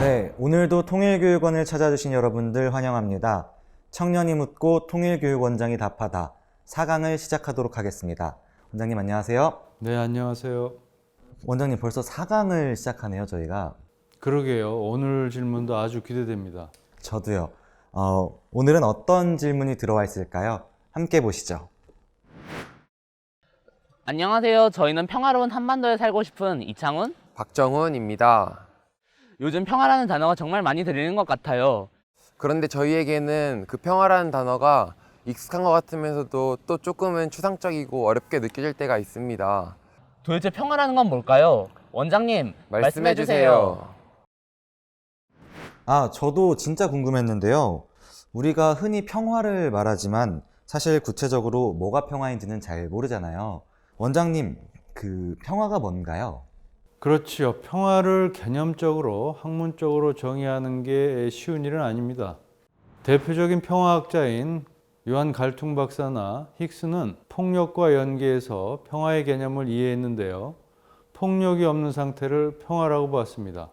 네, 오늘도 통일교육원을 찾아주신 여러분들 환영합니다. 청년이 묻고 통일교육원장이 답하다 4강을 시작하도록 하겠습니다. 원장님 안녕하세요. 네, 안녕하세요. 원장님 벌써 4강을 시작하네요, 저희가. 그러게요. 오늘 질문도 아주 기대됩니다. 저도요. 오늘은 어떤 질문이 들어와 있을까요? 함께 보시죠. 안녕하세요. 저희는 평화로운 한반도에 살고 싶은 이창훈. 박정훈입니다. 요즘 평화라는 단어가 정말 많이 들리는 것 같아요. 그런데 저희에게는 그 평화라는 단어가 익숙한 것 같으면서도 또 조금은 추상적이고 어렵게 느껴질 때가 있습니다. 도대체 평화라는 건 뭘까요? 원장님, 말씀해 주세요. 저도 진짜 궁금했는데요. 우리가 흔히 평화를 말하지만 사실 구체적으로 뭐가 평화인지는 잘 모르잖아요. 원장님, 그 평화가 뭔가요? 그렇지요. 평화를 개념적으로, 학문적으로 정의하는 게 쉬운 일은 아닙니다. 대표적인 평화학자인 요한 갈퉁 박사나 힉스는 폭력과 연계해서 평화의 개념을 이해했는데요. 폭력이 없는 상태를 평화라고 봤습니다.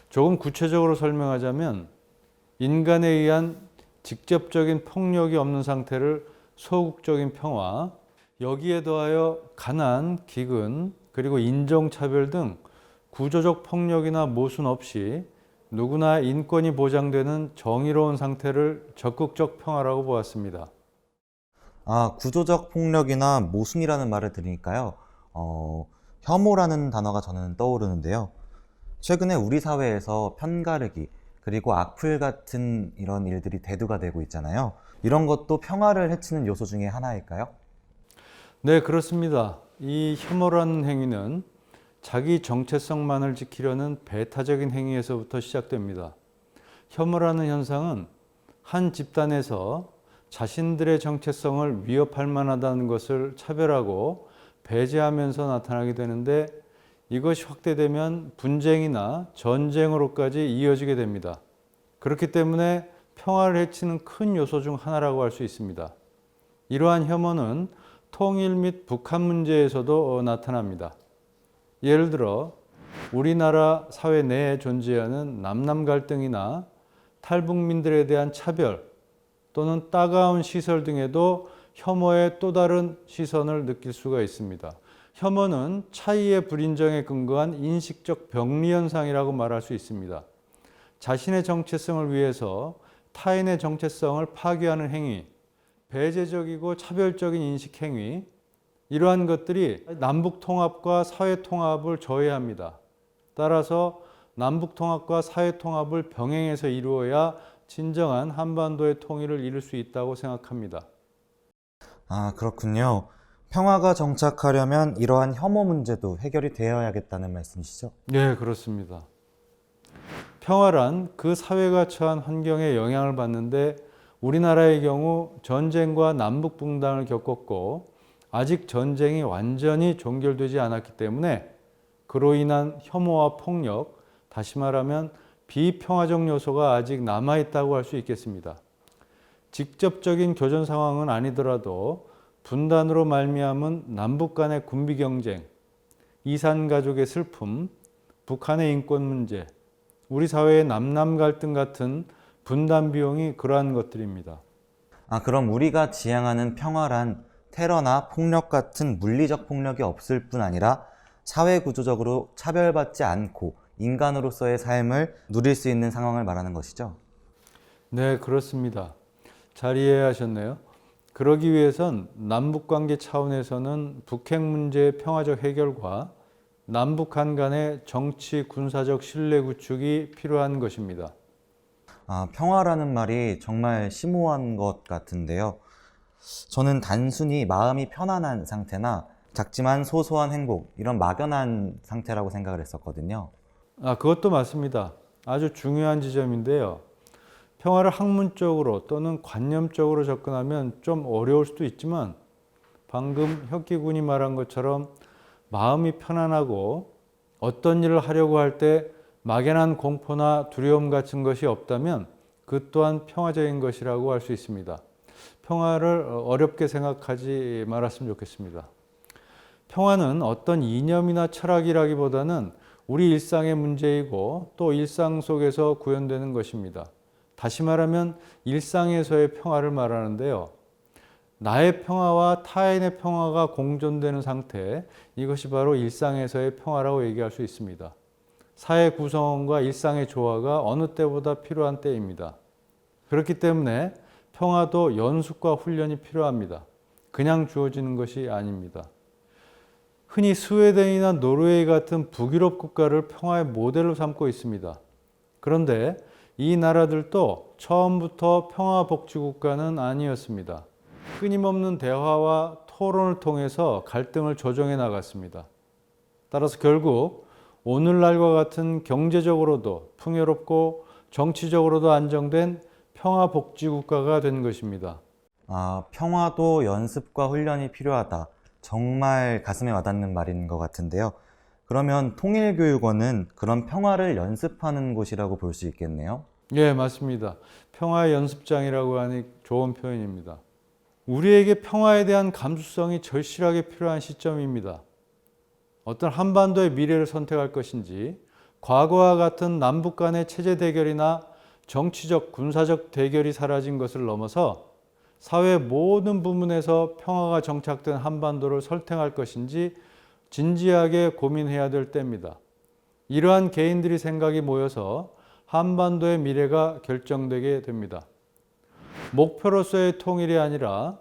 조금 구체적으로 설명하자면 인간에 의한 직접적인 폭력이 없는 상태를 소극적인 평화, 여기에 더하여 가난, 기근, 그리고 인종차별 등 구조적 폭력이나 모순 없이 누구나 인권이 보장되는 정의로운 상태를 적극적 평화라고 보았습니다. 구조적 폭력이나 모순이라는 말을 들으니까요. 혐오라는 단어가 저는 떠오르는데요. 최근에 우리 사회에서 편가르기, 그리고 악플 같은 이런 일들이 대두가 되고 있잖아요. 이런 것도 평화를 해치는 요소 중에 하나일까요? 네, 그렇습니다. 이 혐오라는 행위는 자기 정체성만을 지키려는 배타적인 행위에서부터 시작됩니다. 혐오라는 현상은 한 집단에서 자신들의 정체성을 위협할 만하다는 것을 차별하고 배제하면서 나타나게 되는데 이것이 확대되면 분쟁이나 전쟁으로까지 이어지게 됩니다. 그렇기 때문에 평화를 해치는 큰 요소 중 하나라고 할 수 있습니다. 이러한 혐오는 통일 및 북한 문제에서도 나타납니다. 예를 들어 우리나라 사회 내에 존재하는 남남 갈등이나 탈북민들에 대한 차별 또는 따가운 시설 등에도 혐오의 또 다른 시선을 느낄 수가 있습니다. 혐오는 차이의 불인정에 근거한 인식적 병리 현상이라고 말할 수 있습니다. 자신의 정체성을 위해서 타인의 정체성을 파괴하는 행위, 배제적이고 차별적인 인식 행위, 이러한 것들이 남북 통합과 사회 통합을 저해합니다. 따라서 남북 통합과 사회 통합을 병행해서 이루어야 진정한 한반도의 통일을 이룰 수 있다고 생각합니다. 그렇군요. 평화가 정착하려면 이러한 혐오 문제도 해결이 되어야겠다는 말씀이시죠? 네, 그렇습니다. 평화란 그 사회가 처한 환경에 영향을 받는데 우리나라의 경우 전쟁과 남북 분단을 겪었고 아직 전쟁이 완전히 종결되지 않았기 때문에 그로 인한 혐오와 폭력, 다시 말하면 비평화적 요소가 아직 남아있다고 할 수 있겠습니다. 직접적인 교전 상황은 아니더라도 분단으로 말미암은 남북 간의 군비 경쟁, 이산 가족의 슬픔, 북한의 인권 문제, 우리 사회의 남남 갈등 같은 분단 비용이 그러한 것들입니다. 그럼 우리가 지향하는 평화란 테러나 폭력 같은 물리적 폭력이 없을 뿐 아니라 사회 구조적으로 차별받지 않고 인간으로서의 삶을 누릴 수 있는 상황을 말하는 것이죠? 네, 그렇습니다. 잘 이해하셨네요. 그러기 위해선 남북관계 차원에서는 북핵 문제의 평화적 해결과 남북한 간의 정치 군사적 신뢰 구축이 필요한 것입니다. 평화라는 말이 정말 심오한 것 같은데요. 저는 단순히 마음이 편안한 상태나 작지만 소소한 행복, 이런 막연한 상태라고 생각을 했었거든요. 그것도 맞습니다. 아주 중요한 지점인데요. 평화를 학문적으로 또는 관념적으로 접근하면 좀 어려울 수도 있지만 방금 혁기 군이 말한 것처럼 마음이 편안하고 어떤 일을 하려고 할 때 막연한 공포나 두려움 같은 것이 없다면 그 또한 평화적인 것이라고 할 수 있습니다. 평화를 어렵게 생각하지 말았으면 좋겠습니다. 평화는 어떤 이념이나 철학이라기보다는 우리 일상의 문제이고 또 일상 속에서 구현되는 것입니다. 다시 말하면 일상에서의 평화를 말하는데요. 나의 평화와 타인의 평화가 공존되는 상태, 이것이 바로 일상에서의 평화라고 얘기할 수 있습니다. 사회 구성원과 일상의 조화가 어느 때보다 필요한 때입니다. 그렇기 때문에 평화도 연습과 훈련이 필요합니다. 그냥 주어지는 것이 아닙니다. 흔히 스웨덴이나 노르웨이 같은 북유럽 국가를 평화의 모델로 삼고 있습니다. 그런데 이 나라들도 처음부터 평화복지국가는 아니었습니다. 끊임없는 대화와 토론을 통해서 갈등을 조정해 나갔습니다. 따라서 결국 오늘날과 같은 경제적으로도 풍요롭고 정치적으로도 안정된 평화복지국가가 된 것입니다. 평화도 연습과 훈련이 필요하다. 정말 가슴에 와닿는 말인 것 같은데요. 그러면 통일교육원은 그런 평화를 연습하는 곳이라고 볼 수 있겠네요. 예, 맞습니다. 평화의 연습장이라고 하니 좋은 표현입니다. 우리에게 평화에 대한 감수성이 절실하게 필요한 시점입니다. 어떤 한반도의 미래를 선택할 것인지, 과거와 같은 남북 간의 체제 대결이나 정치적, 군사적 대결이 사라진 것을 넘어서 사회 모든 부문에서 평화가 정착된 한반도를 설득할 것인지 진지하게 고민해야 될 때입니다. 이러한 개인들이 생각이 모여서 한반도의 미래가 결정되게 됩니다. 목표로서의 통일이 아니라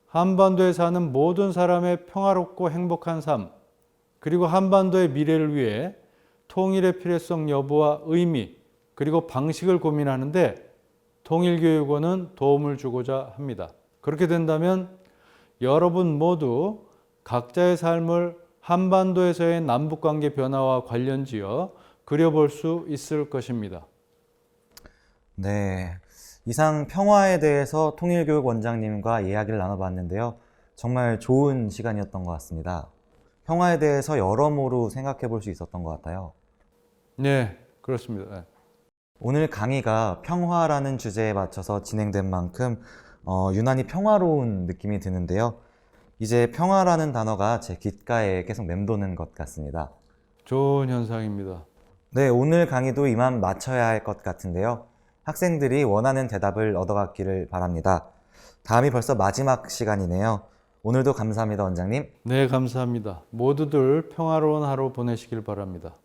한반도에 사는 모든 사람의 평화롭고 행복한 삶, 그리고 한반도의 미래를 위해 통일의 필요성 여부와 의미, 그리고 방식을 고민하는데 통일교육원은 도움을 주고자 합니다. 그렇게 된다면 여러분 모두 각자의 삶을 한반도에서의 남북관계 변화와 관련지어 그려볼 수 있을 것입니다. 네. 이상 평화에 대해서 통일교육원장님과 이야기를 나눠봤는데요. 정말 좋은 시간이었던 것 같습니다. 평화에 대해서 여러모로 생각해 볼 수 있었던 것 같아요. 네, 그렇습니다. 네. 오늘 강의가 평화라는 주제에 맞춰서 진행된 만큼 유난히 평화로운 느낌이 드는데요. 이제 평화라는 단어가 제 귓가에 계속 맴도는 것 같습니다. 좋은 현상입니다. 네, 오늘 강의도 이만 마쳐야 할 것 같은데요. 학생들이 원하는 대답을 얻어갔기를 바랍니다. 다음이 벌써 마지막 시간이네요. 오늘도 감사합니다, 원장님. 네, 감사합니다. 모두들 평화로운 하루 보내시길 바랍니다.